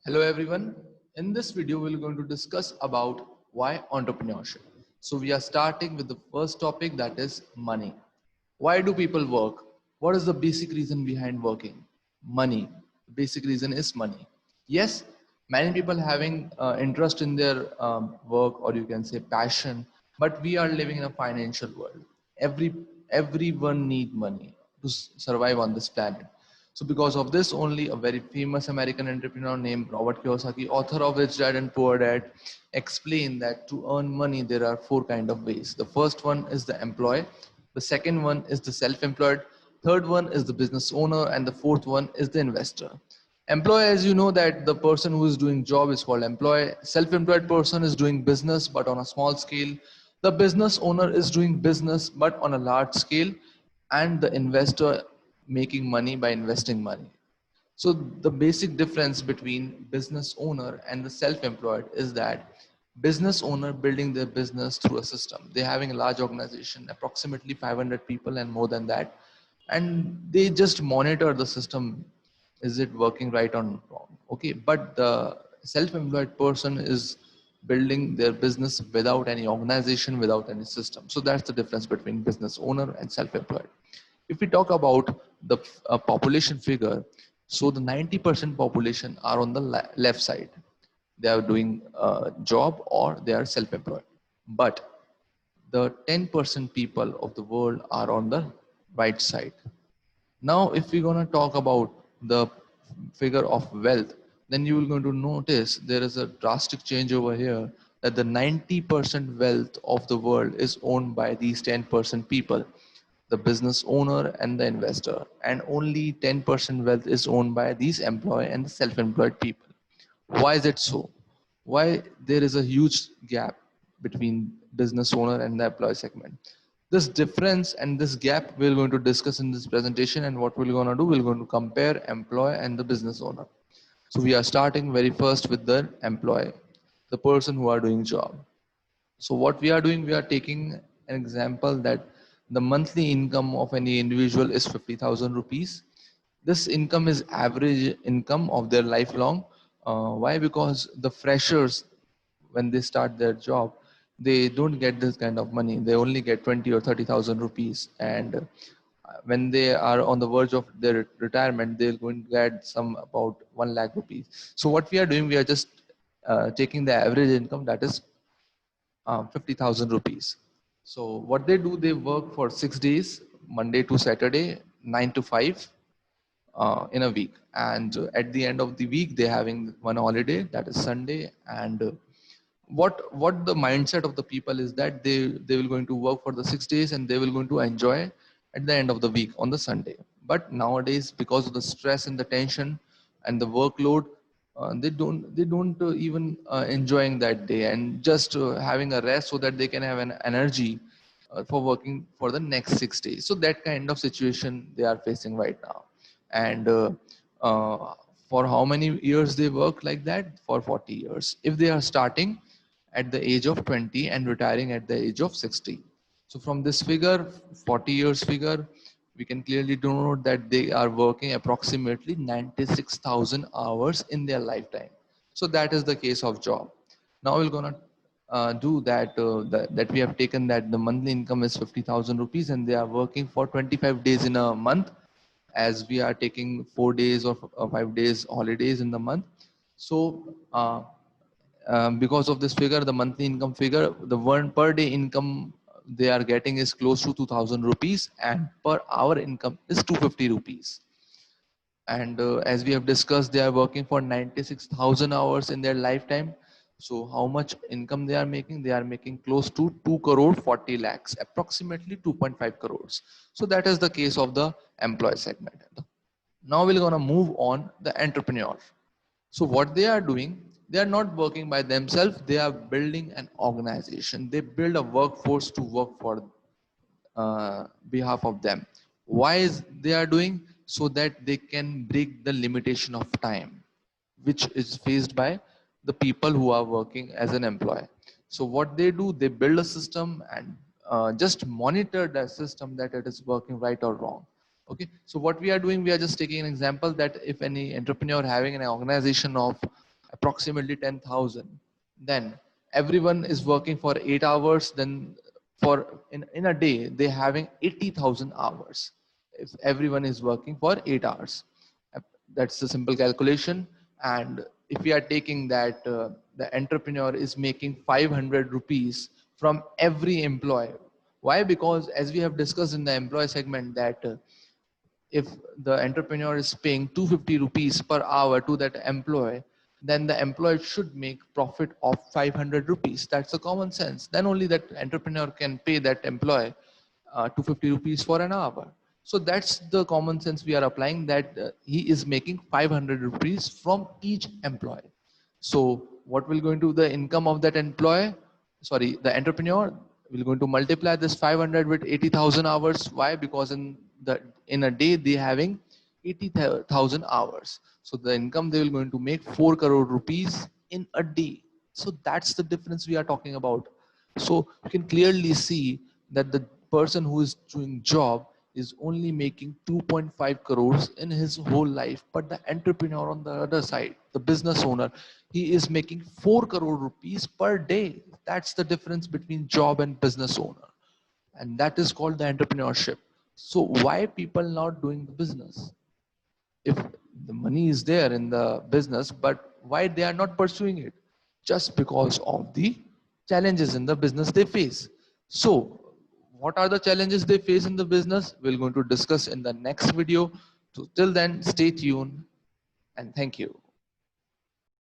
Hello everyone. In this video, we're going to discuss about why entrepreneurship. So we are starting with the first topic, that is money. Why do people work? What is the basic reason behind working? Money. The basic reason is money. Yes, many people having interest in their work, or you can say passion, but we are living in a financial world. Everyone need money to survive on this planet. So because of this, only a very famous American entrepreneur named Robert Kiyosaki, author of Rich Dad and Poor Dad, explained that to earn money, there are four kind of ways. The first one is the employee. The second one is the self-employed. Third one is the business owner. And the fourth one is the investor. Employee, as you know, that the person who is doing job is called employee. Self-employed person is doing business, but on a small scale. The business owner is doing business, but on a large scale. And the investor making money by investing money. So the basic difference between business owner and the self-employed is that business owner building their business through a system. They're having a large organization, approximately 500 people and more than that, and they just monitor the system. Is it working right or wrong? Okay, but the self-employed person is building their business without any organization, without any system. So that's the difference between business owner and self-employed. If we talk about the population figure, so the 90% population are on the left side. They are doing a job or they are self-employed. But the 10% people of the world are on the right side. Now, if we're going to talk about the figure of wealth, then you will going to notice there is a drastic change over here, that the 90% wealth of the world is owned by these 10% people, the business owner and the investor, and only 10% wealth is owned by these employee and the self-employed people. Why is it so? Why there is a huge gap between business owner and the employee segment? This difference and this gap we're going to discuss in this presentation, and what we're going to do, we're going to compare employee and the business owner. So we are starting very first with the employee, the person who are doing job. So what we are doing, we are taking an example that the monthly income of any individual is 50,000 rupees. This income is average income of their lifelong. Why? Because the freshers, when they start their job, they don't get this kind of money. They only get 20 or 30,000 rupees. And when they are on the verge of their retirement, they're going to get some about 1 lakh rupees. So what we are doing, we are just taking the average income, that is 50,000 rupees. So what they do, they work for 6 days, Monday to Saturday, 9 to 5 in a week. And at the end of the week, they're having one holiday, that is Sunday. And what the mindset of the people is that they will going to work for the 6 days and they will going to enjoy at the end of the week on the Sunday. But nowadays, because of the stress and the tension and the workload, they don't even enjoying that day and just having a rest so that they can have an energy for working for the next 6 days. So that kind of situation they are facing right now. And uh, for how many years they work like that? For 40 years. If they are starting at the age of 20 and retiring at the age of 60. So from this figure, 40 years figure, we can clearly denote that they are working approximately 96,000 hours in their lifetime. So that is the case of job. Now we're gonna do that we have taken that the monthly income is 50,000 rupees and they are working for 25 days in a month, as we are taking 4 days or 5 days holidays in the month. So because of this figure, the monthly income figure, the one per day income they are getting is close to 2,000 rupees, and per hour income is 250 rupees. And as we have discussed, they are working for 96,000 hours in their lifetime. So how much income they are making? They are making close to 2 crore 40 lakhs, approximately 2.5 crores. So that is the case of the employee segment. Now we're going to move on the entrepreneur. So what they are doing, they are not working by themselves. They are building an organization. They build a workforce to work for behalf of them. Why is they are doing? So that they can break the limitation of time, which is faced by the people who are working as an employee. So what they do, they build a system and just monitor that system that it is working right or wrong. Okay, so what we are doing, we are just taking an example that if any entrepreneur having an organization of approximately 10,000. Then everyone is working for 8 hours, then in a day they having 80,000 hours if everyone is working for 8 hours. That's the simple calculation. And if we are taking that the entrepreneur is making 500 rupees from every employee. Why? Because as we have discussed in the employee segment that if the entrepreneur is paying 250 rupees per hour to that employee, then the employee should make profit of 500 rupees. That's a common sense. Then only that entrepreneur can pay that employee 250 rupees for an hour. So that's the common sense we are applying, that he is making 500 rupees from each employee. So what will going to the income of that employee? Sorry, the entrepreneur will going to multiply this 500 with 80,000 hours. Why? Because in a day they having 80,000 hours. So the income they will going to make 4 crore rupees in a day. So that's the difference we are talking about. So you can clearly see that the person who is doing job is only making 2.5 crores in his whole life, but the entrepreneur on the other side, the business owner, he is making 4 crore rupees per day. That's the difference between job and business owner, and that is called the entrepreneurship. So why people not doing the business? If the money is there in the business, but why they are not pursuing it? Just because of the challenges in the business they face. So what are the challenges they face in the business? We're going to discuss in the next video. So till then, stay tuned and thank you.